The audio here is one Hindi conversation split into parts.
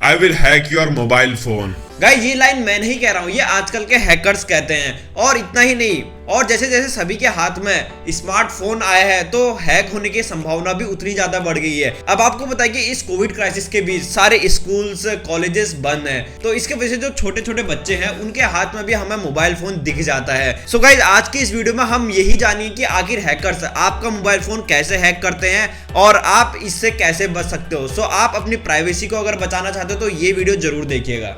I will hack your mobile phone. Guys ये लाइन मैं नहीं कह रहा हूँ, ये आजकल के हैकर्स कहते हैं। और इतना ही नहीं, और जैसे जैसे सभी के हाथ में स्मार्टफोन आया है तो हैक होने की संभावना भी उतनी ज्यादा बढ़ गई है। अब आपको पता है कि इस कोविड क्राइसिस के बीच सारे स्कूल्स कॉलेजेस बंद हैं, तो इसके वजह से जो छोटे छोटे बच्चे हैं उनके हाथ में भी हमें मोबाइल फोन दिख जाता है। सो गाइस आज की इस वीडियो में हम यही जानिए कि आखिर हैकर्स आपका मोबाइल फोन कैसे हैक करते हैं और आप इससे कैसे बच सकते हो। सो आप अपनी प्राइवेसी को अगर बचाना चाहते हो तो ये वीडियो जरूर देखिएगा।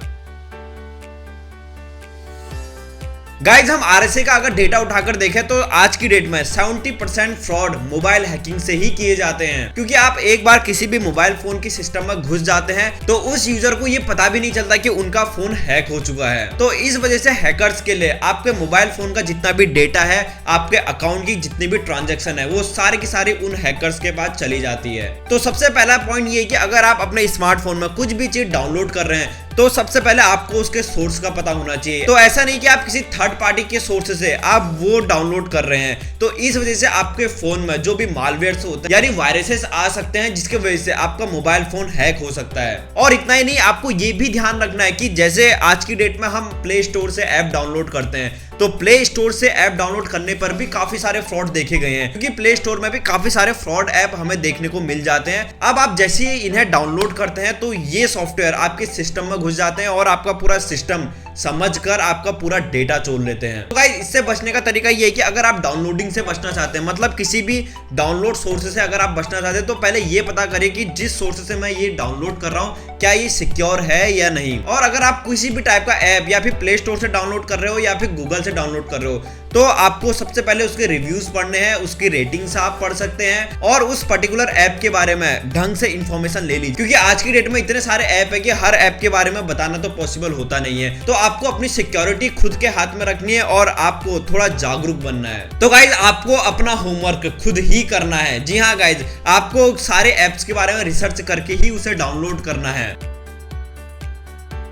गाइज हम आरएसए का अगर डेटा उठाकर देखें तो आज की डेट में 70% फ्रॉड मोबाइल हैकिंग से ही किए जाते हैं, क्योंकि आप एक बार किसी भी मोबाइल फोन की सिस्टम में घुस जाते हैं तो उस यूजर को ये पता भी नहीं चलता कि उनका फोन हैक हो चुका है। तो इस वजह से हैकर्स के लिए आपके मोबाइल फोन का जितना भी डेटा है, आपके अकाउंट की जितनी भी ट्रांजेक्शन है, वो सारे की सारी उन हैकर्स के पास चली जाती है। तो सबसे पहला पॉइंट ये कि अगर आप अपने स्मार्टफोन में कुछ भी चीज डाउनलोड कर रहे हैं तो सबसे पहले आपको उसके सोर्स का पता होना चाहिए। तो ऐसा नहीं कि आप किसी थर्ड पार्टी के सोर्स से आप वो डाउनलोड कर रहे हैं, तो इस वजह से आपके फोन में जो भी मालवेयर्स होते हैं यानी वायरसेस आ सकते हैं, जिसके वजह से आपका मोबाइल फोन हैक हो सकता है। और इतना ही नहीं, आपको ये भी ध्यान रखना है कि जैसे आज की डेट में हम प्ले स्टोर से ऐप डाउनलोड करते हैं, तो प्ले स्टोर से ऐप डाउनलोड करने पर भी काफी सारे फ्रॉड देखे गए हैं, क्योंकि प्ले स्टोर में भी काफी सारे फ्रॉड ऐप हमें देखने को मिल जाते हैं। अब आप जैसे ही इन्हें डाउनलोड करते हैं तो ये सॉफ्टवेयर आपके सिस्टम में घुस जाते हैं और आपका पूरा सिस्टम समझकर आपका पूरा डेटा चोर लेते हैं। तो गाइस इससे बचने का तरीका ये है कि अगर आप डाउनलोडिंग से बचना चाहते हैं, मतलब किसी भी डाउनलोड सोर्स से अगर आप बचना चाहते हैं, तो पहले ये पता करिए कि जिस सोर्स से मैं ये डाउनलोड कर रहा हूँ क्या ये सिक्योर है या नहीं। और अगर आप किसी भी टाइप का ऐप या फिर प्ले स्टोर से डाउनलोड कर रहे हो या फिर गूगल से डाउनलोड कर रहे हो, तो आपको सबसे पहले उसके रिव्यूज पढ़ने हैं, उसकी रेटिंग्स आप पढ़ सकते हैं और उस पर्टिकुलर ऐप के बारे में ढंग से इंफॉर्मेशन ले लीजिए, क्योंकि आज की डेट में इतने सारे ऐप है कि हर ऐप के बारे में बताना तो पॉसिबल होता नहीं है। तो आपको अपनी सिक्योरिटी खुद के हाथ में रखनी है और आपको थोड़ा जागरूक बनना है। तो गाइज आपको अपना होमवर्क खुद ही करना है। जी हाँ गाइज, आपको सारे ऐप्स के बारे में रिसर्च करके ही उसे डाउनलोड करना है।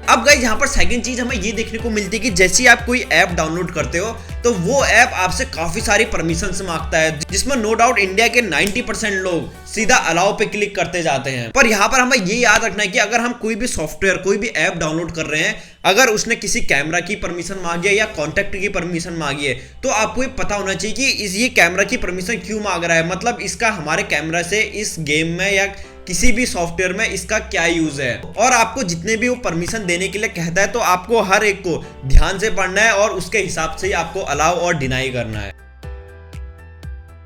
अब गाइस यहाँ पर सेकंड चीज हमें ये देखने को मिलती है कि जैसे ही आप कोई ऐप डाउनलोड करते हो तो वो ऐप आपसे काफी सारी परमिशंस मांगता है, जिसमें नो डाउट इंडिया के 90% लोग सीधा अलाउ पे क्लिक करते जाते हैं। पर यहाँ पर हमें ये याद रखना है कि अगर हम कोई भी सॉफ्टवेयर, कोई भी ऐप डाउनलोड कर रहे हैं, अगर उसने किसी कैमरा की परमिशन मांगी है या कॉन्टैक्ट की परमिशन मांगी है, तो आपको ये पता होना चाहिए कि ये कैमरा की परमिशन क्यों मांग रहा है, मतलब इसका हमारे कैमरा से इस गेम में या किसी भी सॉफ्टवेयर में इसका क्या यूज है। और आपको जितने भी वो परमिशन देने के लिए कहता है तो आपको हर एक को ध्यान से पढ़ना है और उसके हिसाब से ही आपको अलाउ और डिनाई करना है।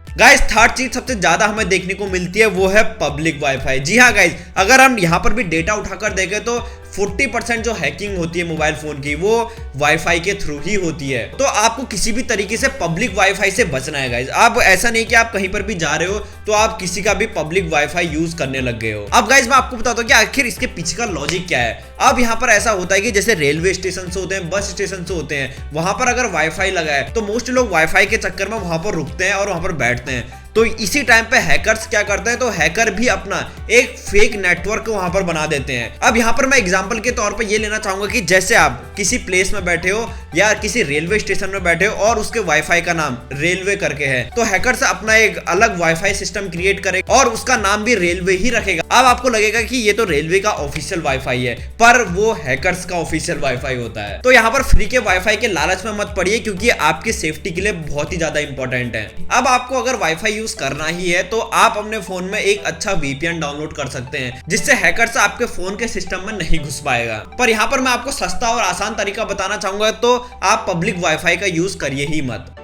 गाइस थर्ड चीज सबसे ज्यादा हमें देखने को मिलती है वो है पब्लिक वाईफाई। जी हाँ गाइस, अगर हम यहाँ पर भी डेटा उठाकर देखें तो 40% जो हैकिंग होती है मोबाइल फोन की वो वाईफाई के थ्रू ही होती है। तो आपको किसी भी तरीके से पब्लिक वाईफाई से बचना है गाइस। अब ऐसा नहीं कि आप कहीं पर भी जा रहे हो तो आप किसी का भी पब्लिक वाईफाई यूज करने लग गए हो। अब गाइस मैं आपको बताता हूँ कि आखिर इसके पीछे का लॉजिक क्या है। अब यहाँ पर ऐसा होता है कि जैसे रेलवे स्टेशन से होते हैं, बस स्टेशन से होते हैं, वहां पर अगर वाईफाई लगा है तो मोस्ट लोग वाईफाई के चक्कर में वहां पर रुकते हैं और वहां पर बैठते हैं। तो इसी टाइम पे हैकर्स क्या करते हैं, तो हैकर भी अपना एक फेक नेटवर्क वहां पर बना देते हैं। अब यहाँ पर मैं एग्जांपल के तौर पे ये लेना चाहूंगा कि जैसे आप किसी प्लेस में बैठे हो या किसी रेलवे स्टेशन में बैठे हो और उसके वाईफाई का नाम रेलवे करके है, तो हैकर्स अपना एक अलग वाईफाई सिस्टम क्रिएट करेगा और उसका नाम भी रेलवे ही रखेगा। अब आपको लगेगा कि ये तो रेलवे का ऑफिशियल वाईफाई है, पर वो हैकर्स का ऑफिशियल वाईफाई होता है। तो यहाँ पर फ्री के वाईफाई के लालच में मत पड़िए, क्योंकि आपकी सेफ्टी के लिए बहुत ही ज्यादा इंपॉर्टेंट है। अब आपको अगर वाईफाई यूज करना ही है तो आप अपने फोन में एक अच्छा वीपीएन डाउनलोड कर सकते हैं, जिससे हैकर्स आपके फोन के सिस्टम में नहीं घुस पाएगा। पर यहाँ पर मैं आपको सस्ता और आसान तरीका बताना चाहूंगा, तो आप पब्लिक वाईफाई का यूज करिए ही मत।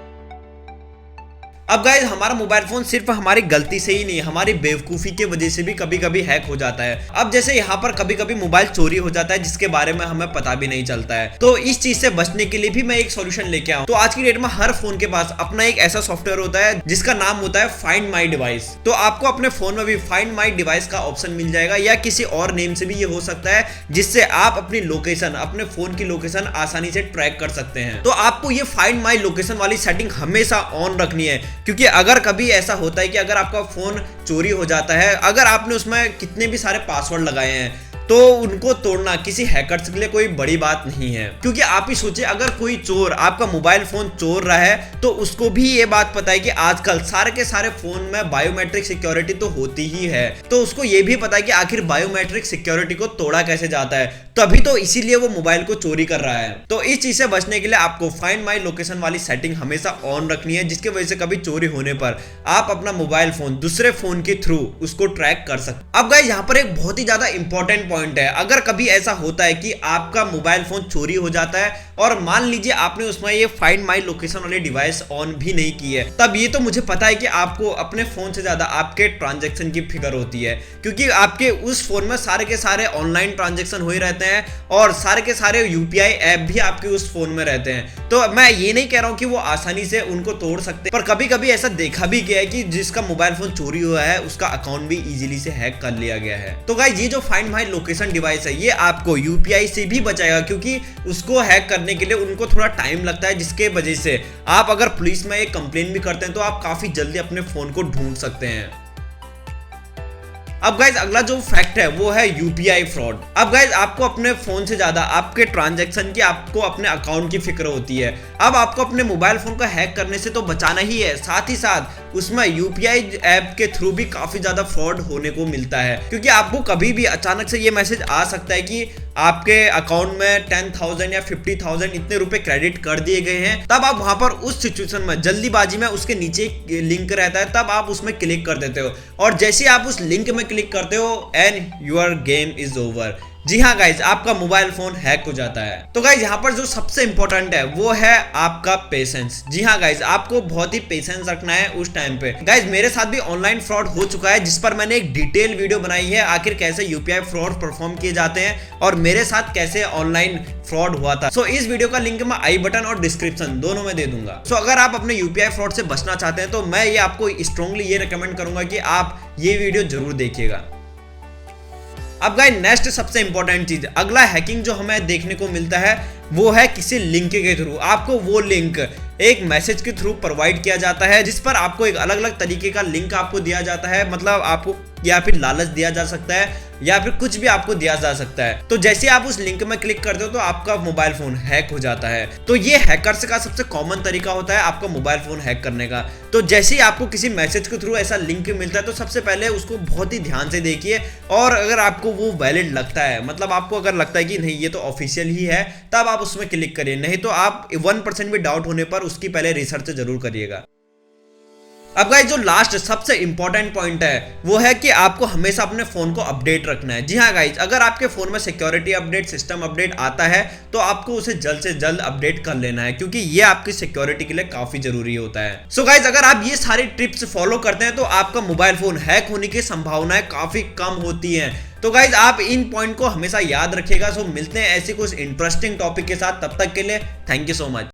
अब गाइस हमारा मोबाइल फोन सिर्फ हमारी गलती से ही नहीं, हमारी बेवकूफी की वजह से भी कभी कभी हैक हो जाता है। अब जैसे यहाँ पर कभी कभी मोबाइल चोरी हो जाता है जिसके बारे में हमें पता भी नहीं चलता है, तो इस चीज से बचने के लिए भी मैं एक सॉल्यूशन लेके आऊँ। तो आज की डेट में हर फोन के पास अपना एक ऐसा सॉफ्टवेयर होता है जिसका नाम होता है फाइंड माई डिवाइस। तो आपको अपने फोन में भी फाइंड माई डिवाइस का ऑप्शन मिल जाएगा, या किसी और नेम से भी ये हो सकता है, जिससे आप अपनी लोकेशन, अपने फोन की लोकेशन आसानी से ट्रैक कर सकते हैं। तो आपको ये फाइंड माई लोकेशन वाली सेटिंग हमेशा ऑन रखनी है, क्योंकि अगर कभी ऐसा होता है कि अगर आपका फोन चोरी हो जाता है, अगर आपने उसमें कितने भी सारे पासवर्ड लगाए हैं, तो उनको तोड़ना किसी हैकर्स के लिए कोई बड़ी बात नहीं है। क्योंकि आप ही सोचिए, अगर कोई चोर आपका मोबाइल फोन चोर रहा है तो उसको भी ये बात पता है कि आजकल सारे के सारे फोन में बायोमेट्रिक सिक्योरिटी तो होती ही है, तो उसको ये भी पता है कि आखिर बायोमेट्रिक सिक्योरिटी को तोड़ा कैसे जाता है, तभी तो इसीलिए वो मोबाइल को चोरी कर रहा है। तो इस चीज से बचने के लिए आपको फाइंड माई लोकेशन वाली सेटिंग हमेशा ऑन रखनी है, जिसकी वजह से कभी चोरी होने पर आप अपना मोबाइल फोन दूसरे फोन के थ्रू उसको ट्रैक कर सकते। अब गाइस, यहाँ पर एक बहुत ही ज्यादा इंपॉर्टेंट पॉइंट है। अगर कभी ऐसा होता है कि आपका मोबाइल फोन चोरी हो जाता है और मान लीजिए आपने उसमें ये फाइंड माई लोकेशन वाली डिवाइस ऑन भी नहीं की है, तब ये तो मुझे पता है कि आपको अपने फोन से ज्यादा आपके ट्रांजैक्शन की फिक्र होती है, क्योंकि आपके उस फोन में सारे के सारे ऑनलाइन ट्रांजैक्शन हो ही रहते हैं और सारे के सारे यूपीआई ऐप भी आपके उस फोन में रहते हैं। तो मैं ये नहीं कह रहा हूं कि वो आसानी से उनको तोड़ सकते हैं, पर कभी कभी ऐसा देखा भी गया है कि जिसका मोबाइल फोन चोरी हुआ है उसका अकाउंट भी इजीली से हैक कर लिया गया है। तो गाइस, ये जो फाइंड माई लोकेशन डिवाइस है ये आपको यूपीआई से भी बचाएगा, क्योंकि उसको हैक करने के लिए उनको थोड़ा टाइम लगता है, जिसके वजह से आप अगर पुलिस में एक कंप्लेन भी करते हैं तो आप काफी जल्दी अपने फोन को ढूंढ सकते हैं। अब गाइज, अगला जो फैक्ट है वो है यूपीआई फ्रॉड। अब गाइज, आपको अपने फोन से ज्यादा आपके ट्रांजैक्शन की, आपको अपने अकाउंट की फिक्र होती है। अब आपको अपने मोबाइल फोन को हैक करने से तो बचाना ही है, साथ ही साथ उसमें यूपीआई ऐप के थ्रू भी काफी ज्यादा फ्रॉड होने को मिलता है, क्योंकि आपको कभी भी अचानक से ये मैसेज आ सकता है कि आपके अकाउंट में 10,000 या 50,000 इतने रुपए क्रेडिट कर दिए गए हैं। तब आप वहां पर उस सिचुएशन में जल्दीबाजी में उसके नीचे लिंक रहता है, तब आप उसमें क्लिक कर देते हो और जैसे आप उस लिंक में क्लिक करते हो and your game is over. जी हाँ गाइज, आपका मोबाइल फोन हैक हो जाता है। तो गाइज, यहाँ पर जो सबसे इंपॉर्टेंट है वो है आपका पेशेंस। जी हाँ गाइज, आपको बहुत ही पेशेंस रखना है उस टाइम पे। गाइज, मेरे साथ भी ऑनलाइन फ्रॉड हो चुका है, जिस पर मैंने एक डिटेल वीडियो बनाई है आखिर कैसे यूपीआई फ्रॉड परफॉर्म किए जाते हैं और मेरे साथ कैसे ऑनलाइन फ्रॉड हुआ था। सो इस वीडियो का लिंक मैं आई बटन और डिस्क्रिप्शन दोनों में दे दूंगा। सो अगर आप अपने यूपीआई फ्रॉड से बचना चाहते हैं तो मैं ये आपको स्ट्रांगली ये रिकमेंड करूंगा कि आप ये वीडियो जरूर देखिएगा। अब गाइस, नेक्स्ट सबसे इंपॉर्टेंट चीज, अगला हैकिंग जो हमें देखने को मिलता है वो है किसी लिंक के थ्रू। आपको वो लिंक एक मैसेज के थ्रू प्रोवाइड किया जाता है, जिस पर आपको एक अलग अलग तरीके का लिंक आपको दिया जाता है, मतलब आपको या फिर लालच दिया जा सकता है या फिर कुछ भी आपको दिया जा सकता है। तो जैसे आप उस लिंक में क्लिक करते हो तो आपका मोबाइल फोन हैक हो जाता है। तो ये हैकर्स का सबसे कॉमन तरीका होता है आपका मोबाइल फोन हैक करने का। तो जैसे ही आपको किसी मैसेज के थ्रू ऐसा लिंक मिलता है तो सबसे पहले उसको बहुत ही ध्यान से देखिए, और अगर आपको वो वैलिड लगता है, मतलब आपको अगर लगता है कि नहीं ये तो ऑफिशियल ही है, तब आप उसमें क्लिक करिए, नहीं तो आप 1% भी डाउट होने पर उसकी पहले रिसर्च जरूर करिएगा। अब गाइस, जो लास्ट सबसे इंपॉर्टेंट पॉइंट है वो है कि आपको हमेशा अपने फोन को अपडेट रखना है। जी हाँ गाइस, अगर आपके फोन में सिक्योरिटी अपडेट, सिस्टम अपडेट आता है तो आपको उसे जल्द से जल्द अपडेट कर लेना है, क्योंकि ये आपकी सिक्योरिटी के लिए काफी जरूरी होता है। सो गाइस, अगर आप ये सारी टिप्स फॉलो करते हैं तो आपका मोबाइल फोन हैक होने की संभावनाएं काफी कम होती हैं। तो गाइज, आप इन पॉइंट को हमेशा याद रखिएगा। सो मिलते हैं ऐसे कुछ इंटरेस्टिंग टॉपिक के साथ, तब तक के लिए थैंक यू सो मच।